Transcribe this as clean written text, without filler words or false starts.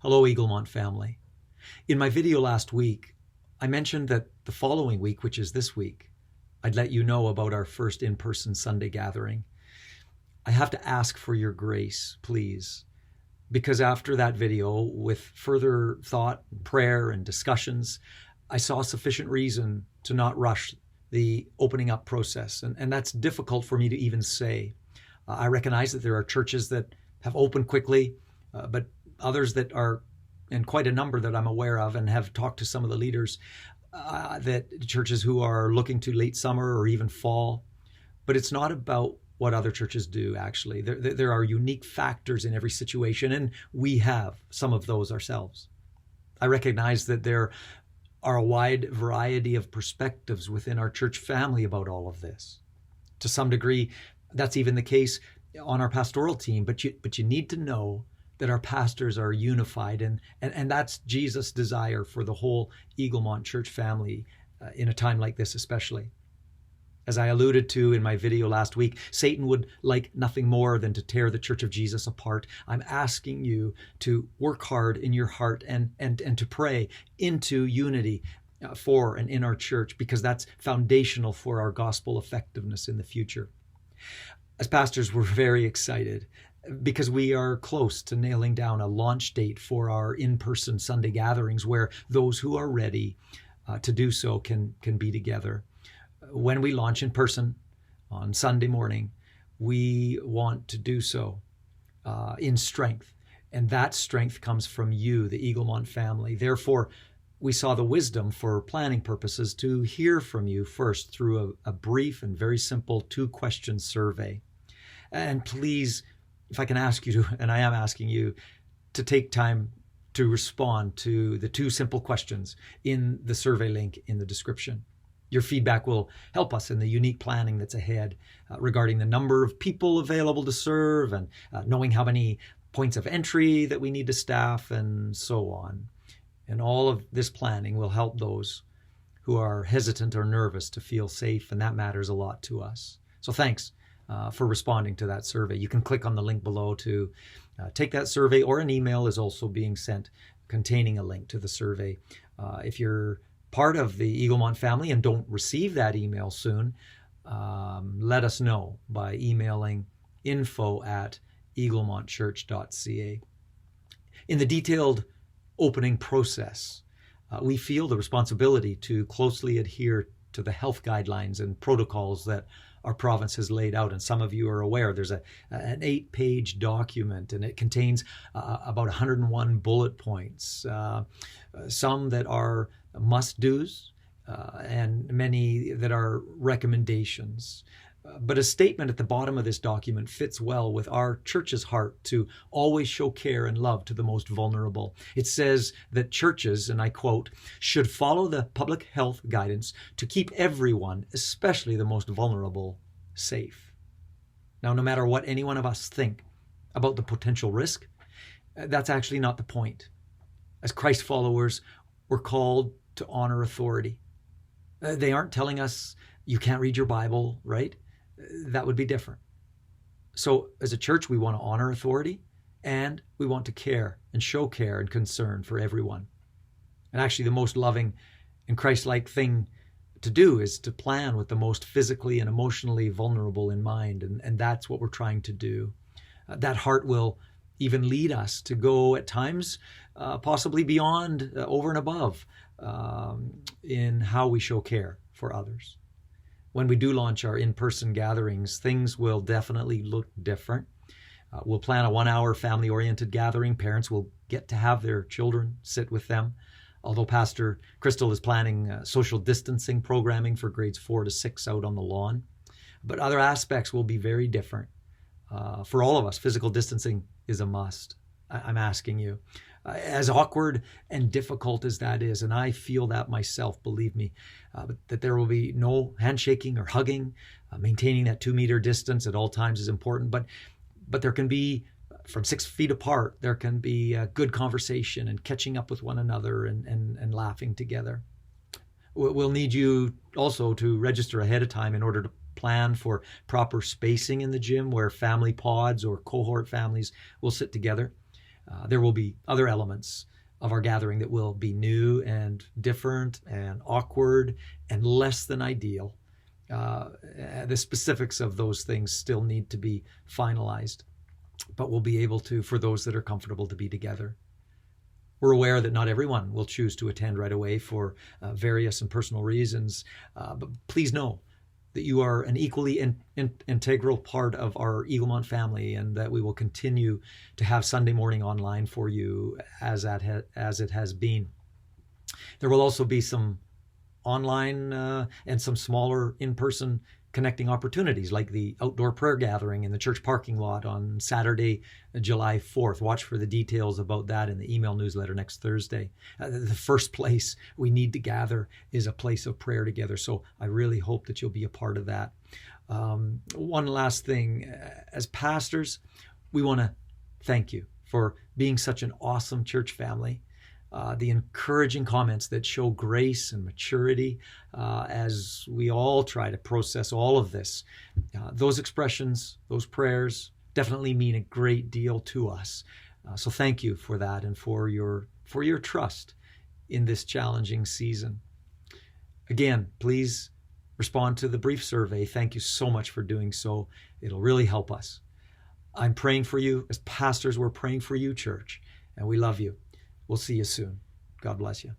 Hello, Eaglemont family. In my video last week, I mentioned that the following week, which is this week, I'd let you know about our first in-person Sunday gathering. I have to ask for your grace, please, because after that video, with further thought, prayer, and discussions, I saw sufficient reason to not rush the opening up process. And that's difficult for me to even say. I recognize that there are churches that have opened quickly, but others that are, and quite a number that I'm aware of and have talked to some of the leaders, that churches who are looking to late summer or even fall. But it's not about what other churches do, actually. There are unique factors in every situation, and we have some of those ourselves. I recognize that there are a wide variety of perspectives within our church family about all of this. To some degree, that's even the case on our pastoral team, but you need to know that our pastors are unified, and that's Jesus' desire for the whole Eaglemont church family in a time like this especially. As I alluded to in my video last week, Satan would like nothing more than to tear the Church of Jesus apart. I'm asking you to work hard in your heart and to pray into unity for and in our church, because that's foundational for our gospel effectiveness in the future. As pastors, we're very excited because we are close to nailing down a launch date for our in-person Sunday gatherings where those who are ready to do so can be together. When we launch in person on Sunday morning, we want to do so in strength. And that strength comes from you, the Eaglemont family. Therefore, we saw the wisdom for planning purposes to hear from you first through a brief and very simple 2-question survey. And please, if I can ask you to, and I am asking you, to take time to respond to the 2 simple questions in the survey link in the description. Your feedback will help us in the unique planning that's ahead regarding the number of people available to serve and knowing how many points of entry that we need to staff and so on. And all of this planning will help those who are hesitant or nervous to feel safe, and that matters a lot to us. So thanks for responding to that survey. You can click on the link below to take that survey, or an email is also being sent containing a link to the survey. If you're part of the Eaglemont family and don't receive that email soon, let us know by emailing info@eaglemontchurch.ca. In the detailed opening process, we feel the responsibility to closely adhere to the health guidelines and protocols that our province has laid out. And some of you are aware there's an 8-page document, and it contains about 101 bullet points, some that are must-dos, and many that are recommendations. But a statement at the bottom of this document fits well with our church's heart to always show care and love to the most vulnerable. It says that churches, and I quote, should follow the public health guidance to keep everyone, especially the most vulnerable, safe. Now, no matter what any one of us think about the potential risk, that's actually not the point. As Christ followers, we're called to honor authority. They aren't telling us you can't read your Bible, right? That would be different. So as a church, we want to honor authority, and we want to care and show care and concern for everyone. And actually, the most loving and Christ-like thing to do is to plan with the most physically and emotionally vulnerable in mind. And that's what we're trying to do. That heart will even lead us to go at times possibly beyond, over and above, in how we show care for others. When we do launch our in-person gatherings, things will definitely look different. We'll plan a 1-hour family-oriented gathering. Parents will get to have their children sit with them. Although Pastor Crystal is planning social distancing programming for grades 4 to 6 out on the lawn. But other aspects will be very different. For all of us, physical distancing is a must. I'm asking you. As awkward and difficult as that is, and I feel that myself, believe me, but that there will be no handshaking or hugging. Maintaining that 2-meter distance at all times is important, but there can be, from 6 feet apart, there can be a good conversation and catching up with one another and laughing together. We'll need you also to register ahead of time in order to plan for proper spacing in the gym where family pods or cohort families will sit together. There will be other elements of our gathering that will be new and different and awkward and less than ideal. The specifics of those things still need to be finalized, but we'll be able to, for those that are comfortable, to be together. We're aware that not everyone will choose to attend right away for various and personal reasons, but please know that you are an equally integral part of our Eaglemont family, and that we will continue to have Sunday morning online for you as it has been. There will also be some online and some smaller in-person connecting opportunities, like the outdoor prayer gathering in the church parking lot on Saturday, July 4th. Watch for the details about that in the email newsletter next Thursday. The first place we need to gather is a place of prayer together. So I really hope that you'll be a part of that. One last thing. As pastors, we want to thank you for being such an awesome church family. The encouraging comments that show grace and maturity as we all try to process all of this. Those expressions, those prayers definitely mean a great deal to us. So thank you for that and for your trust in this challenging season. Again, please respond to the brief survey. Thank you so much for doing so. It'll really help us. I'm praying for you. As pastors, we're praying for you, church, and we love you. We'll see you soon. God bless you.